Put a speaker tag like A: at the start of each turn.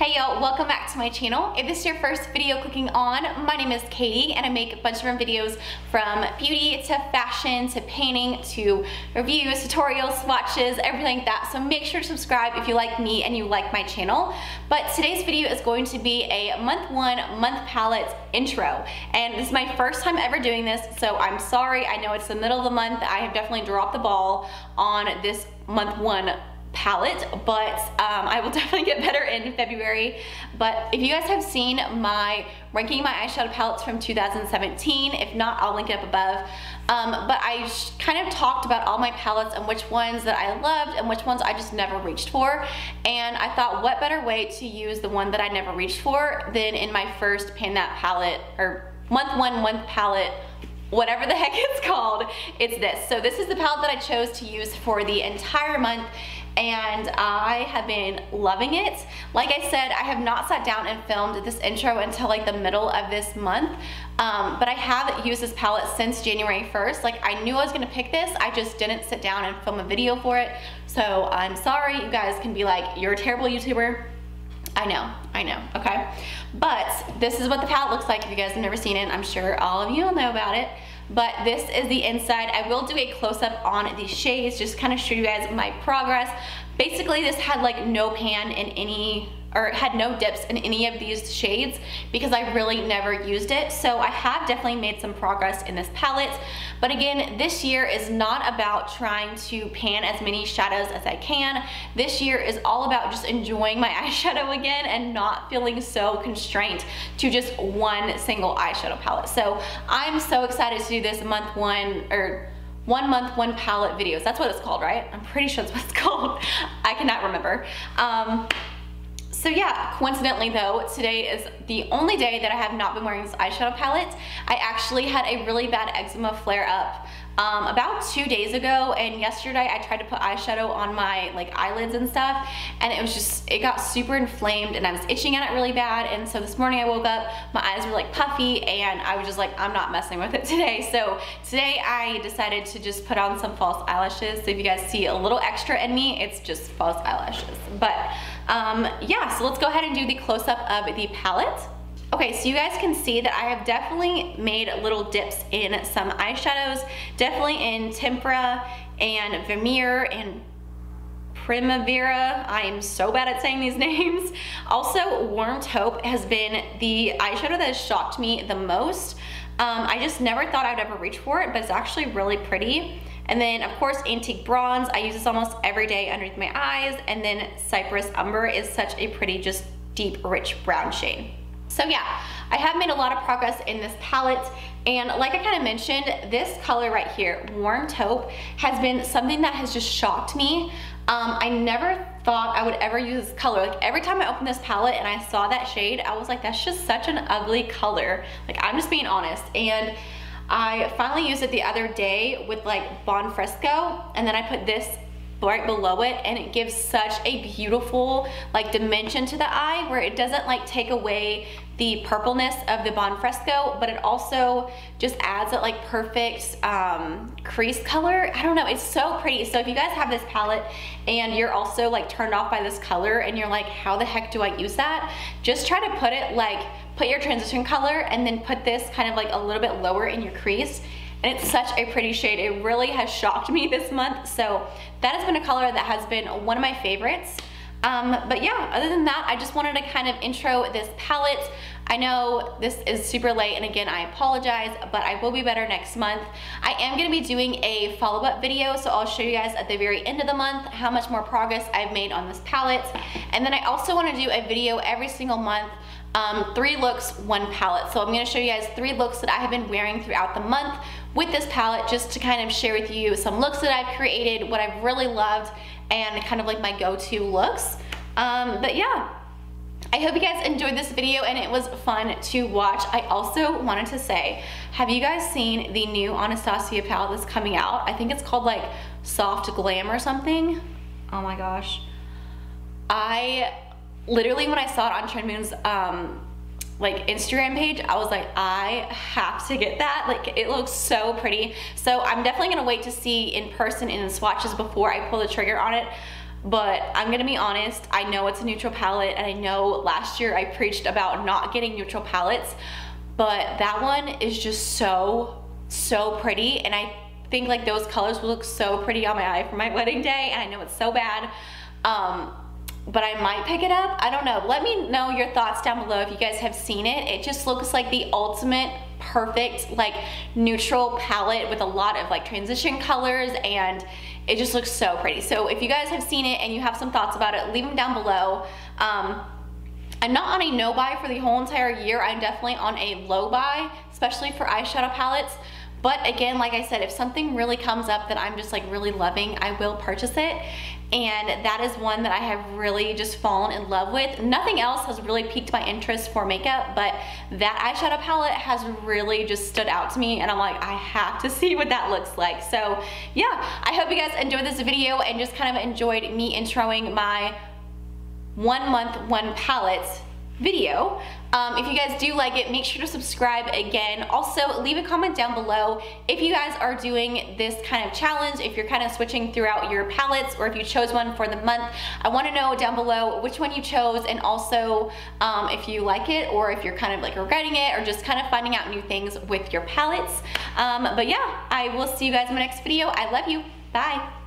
A: Hey y'all, welcome back to my channel. If this is your first video clicking on, my name is Katie and I make a bunch of different videos from beauty to fashion to painting to reviews, tutorials, swatches, everything like that. So make sure to subscribe if you like me and you like my channel. But today's video is going to be a month palette intro. And this is my first time ever doing this, so I'm sorry. I know it's the middle of the month. I have definitely dropped the ball on this month one palette, but I will definitely get better in February. But if you guys have seen my ranking my eyeshadow palettes from 2017, if not, I'll link it up above. But I kind of talked about all my palettes and which ones that I loved and which ones I just never reached for. And I thought, what better way to use the one that I never reached for than in my first Pan That palette, or month palette, whatever the heck it's called. It's this. So this is the palette that I chose to use for the entire month, and I have been loving it. Like I said, I have not sat down and filmed this intro until like the middle of this month, but I have used this palette since January 1st. Like, I knew I was gonna pick this, I just didn't sit down and film a video for it. So I'm sorry. You guys can be like, you're a terrible YouTuber. I know, okay? But this is what the palette looks like. If you guys have never seen it, I'm sure all of you will know about it. But this is the inside. I will do a close-up on these shades, just kind of show you guys my progress. Basically, this had like no pan in any, or had no dips in any of these shades because I really never used it. So I have definitely made some progress in this palette. But again, this year is not about trying to pan as many shadows as I can. This year is all about just enjoying my eyeshadow again and not feeling so constrained to just one single eyeshadow palette. So I'm so excited to do this month one, or 1 month 1 palette videos. That's what it's called, right? I'm pretty sure that's what it's called. I cannot remember. So yeah, coincidentally though, today is the only day that I have not been wearing this eyeshadow palette. I actually had a really bad eczema flare up about 2 days ago, and yesterday I tried to put eyeshadow on my like eyelids and stuff, and it got super inflamed and I was itching at it really bad. And so this morning I woke up, my eyes were like puffy, and I was just like, I'm not messing with it today. So today I decided to just put on some false eyelashes. So if you guys see a little extra in me, it's just false eyelashes. But yeah, so let's go ahead and do the close-up of the palette. Okay, so you guys can see that I have definitely made little dips in some eyeshadows, definitely in Tempera and Vermeer and Primavera. I am so bad at saying these names. Also, Warmed Hope has been the eyeshadow that has shocked me the most. I just never thought I would ever reach for it, but it's actually really pretty. And then of course, Antique Bronze. I use this almost every day underneath my eyes. And then Cypress Umber is such a pretty, just deep, rich brown shade. So yeah, I have made a lot of progress in this palette, and like I kind of mentioned, this color right here, Warmed Hope, has been something that has just shocked me. I never thought I would ever use this color. Like, every time I opened this palette and I saw that shade, I was like, that's just such an ugly color. Like, I'm just being honest. And I finally used it the other day with like Bon Fresco, and then I put this right below it, and it gives such a beautiful like dimension to the eye, where it doesn't like take away the purpleness of the Bon Fresco, but it also just adds that like perfect crease color. I don't know, it's so pretty. So if you guys have this palette and you're also like turned off by this color and you're like, how the heck do I use that? Just try to put it like, put your transition color and then put this kind of like a little bit lower in your crease. And it's such a pretty shade. It really has shocked me this month. So that has been a color that has been one of my favorites. But yeah, other than that, I just wanted to kind of intro this palette. I know this is super late, and again, I apologize, but I will be better next month. I am gonna be doing a follow-up video, so I'll show you guys at the very end of the month how much more progress I've made on this palette. And then I also wanna do a video every single month, 3 looks, 1 palette. So I'm gonna show you guys 3 looks that I have been wearing throughout the month with this palette, just to kind of share with you some looks that I've created, what I've really loved, and kind of like my go-to looks. But yeah, I hope you guys enjoyed this video and it was fun to watch. I also wanted to say, have you guys seen the new Anastasia palette that's coming out? I think it's called like Soft Glam or something. Oh my gosh. I literally, when I saw it on Trend Moon's like Instagram page, I was like, I have to get that. Like, it looks so pretty. So I'm definitely gonna wait to see in person and in swatches before I pull the trigger on it. but I'm gonna be honest, I know it's a neutral palette, and I know last year I preached about not getting neutral palettes, but that one is just so pretty, and I think like those colors will look so pretty on my eye for my wedding day, and I know it's so bad. But I might pick it up. I don't know. Let me know your thoughts down below if you guys have seen it. It just looks like the ultimate perfect like neutral palette with a lot of like transition colors, and it just looks so pretty. So if you guys have seen it and you have some thoughts about it, leave them down below. I'm not on a no buy for the whole entire year. I'm definitely on a low buy, especially for eyeshadow palettes. But again, like I said, if something really comes up that I'm just like really loving, I will purchase it. And that is one that I have really just fallen in love with. Nothing else has really piqued my interest for makeup, but that eyeshadow palette has really just stood out to me, and I'm like, I have to see what that looks like. So yeah, I hope you guys enjoyed this video and just kind of enjoyed me introing my 1 month, 1 palette video. If you guys do like it, make sure to subscribe again. Also, leave a comment down below if you guys are doing this kind of challenge, if you're kind of switching throughout your palettes, or if you chose one for the month. I want to know down below which one you chose, and also if you like it, or if you're kind of like regretting it, or just kind of finding out new things with your palettes. But yeah, I will see you guys in my next video. I love you. Bye.